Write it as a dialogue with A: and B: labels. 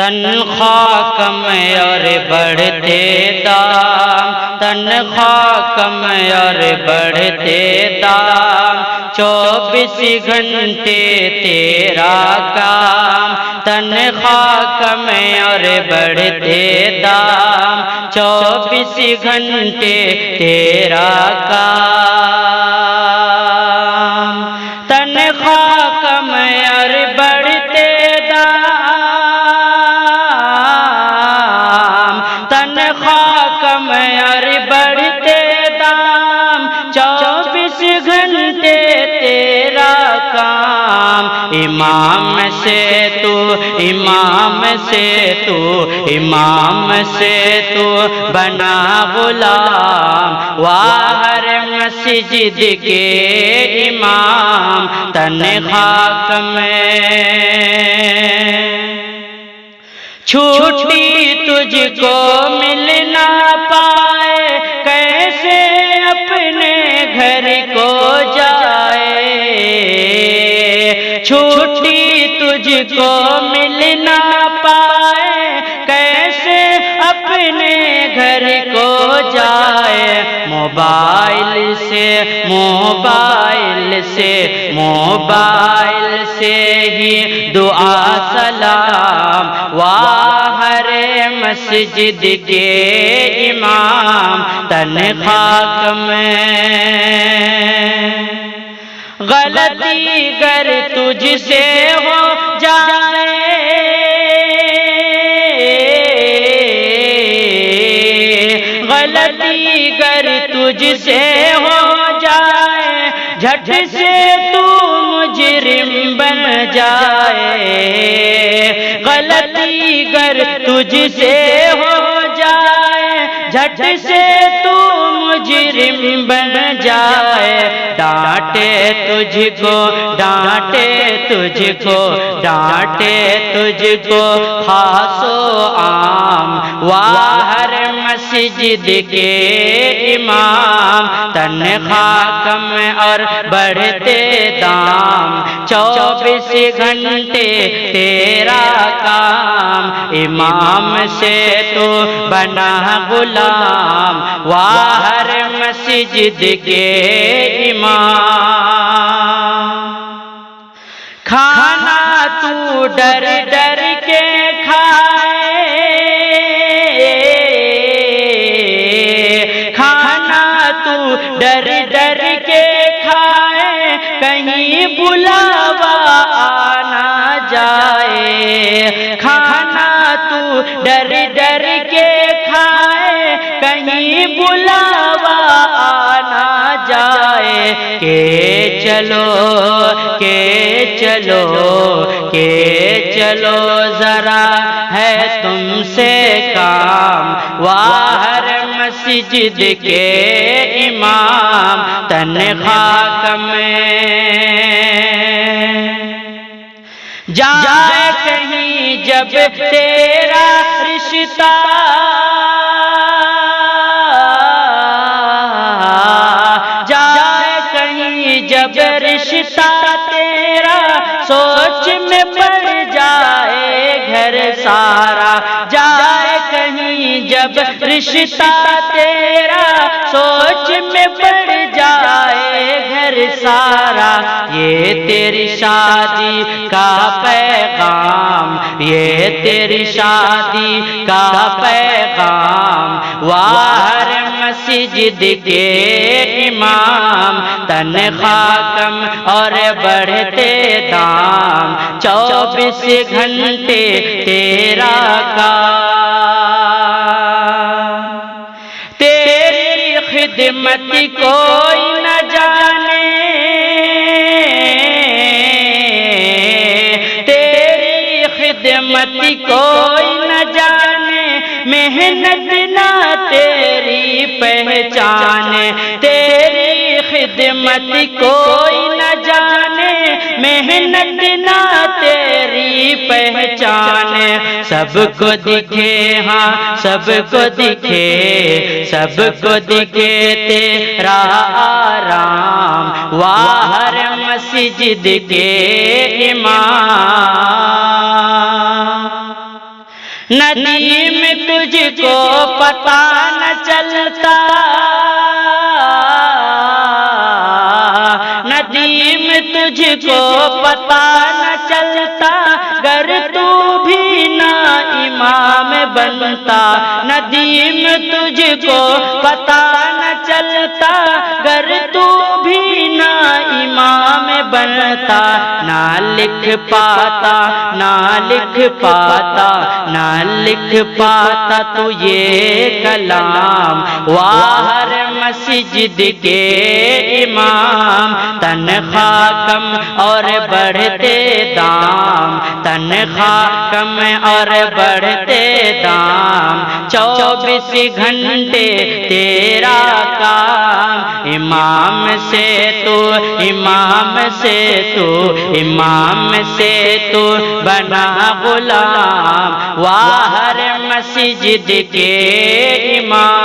A: تنخواہ کم اور بڑھتے دام، تنخواہ کم اور بڑھتے دام، 24 گھنٹے تیرا کام، تنخواہ کم اور بڑھتے دام، 24 گھنٹے تیرا کام، تنخواہ کم اور بڑھتے دام، تنخواہ کم اور بڑھتے دام، 24 گھنٹے تیرا کام، امام سے تو بنا غلام، ہر مسجد کے امام، تنخواہ کم چھٹی تجھ کو مل نہ پائے، کیسے اپنے گھر کو جائے، چھٹی تجھ کو مل نہ پائے، کیسے اپنے گھر کو جائے، موبائل سے ہی دعا سلام، ہر مسجد کے امام، تنخواہ کم غلطی گر تجھ سے ہو جائے، غلطی گر تجھ سے ہو جائے، جھٹ سے تو مجرم بن جائے، غلطی گر تجھ سے ہو جائے، جھٹ سے تو مجرم بن جائے، ڈانٹے تجھ کو خاص و عام، ہر مسجد کے امام، تنخواہ کم اور بڑھتے دام، 24 گھنٹے تیرا کام، امام سے تو بنا غلام، ہر مسجد کے امام، کھانا تو ڈر ڈر کے کھائے، کھانا تو ڈر ڈر کے کھائے، کہیں بلاوا آ نہ جائے، کھانا تو ڈر ڈر کے کھائے، کہیں بلاوا آ نہ جائے، کہ چلو ذرا ہے تم سے کام، ہر مسجد کے امام، تنخواہ کم جائے کہیں جب تیرا رشتہ، جائے کہیں جب رشتہ تیرا، سوچ میں پڑ جائے گھر سارا، جائے کہیں جب رشتہ تیرا، سوچ میں پڑ جائے گھر سارا، یہ تیری شادی کا پیغام، یہ تیری شادی کا پیغام، ہر مسجد کے امام، تنخواہ کم اور بڑھتے دام، 24 گھنٹے تیرا کام، تیری خدمت کوئی نہ جانے، تیری خدمت کوئی نہ جانے، محنت نہ تیری پہچانے، تیری خدمت کوئی نہ جانے، محنت نہ تیری پہچانے، سب کو دکھے تیرا آرام، ہر مسجد کے امام، ندیم تجھ کو پتہ نہ چلتا، ندیم تجھ کو پتہ نہ چلتا، گر تو بھی نہ امام بنتا، ندیم تجھ کو پتہ نہ چلتا، گر تو بھی نہ امام بنتا، نہ لکھ پاتا نہ لکھ پاتا نہ لکھ پاتا تو یہ کلام، واہ مسجد کے امام، تنخواہ کم اور بڑھتے دام، تنخواہ کم اور بڑھتے دام، 24 گھنٹے تیرا کام، امام سے تو امام سے تو امام سے تو بنا غلام، واہ مسجد کے امام۔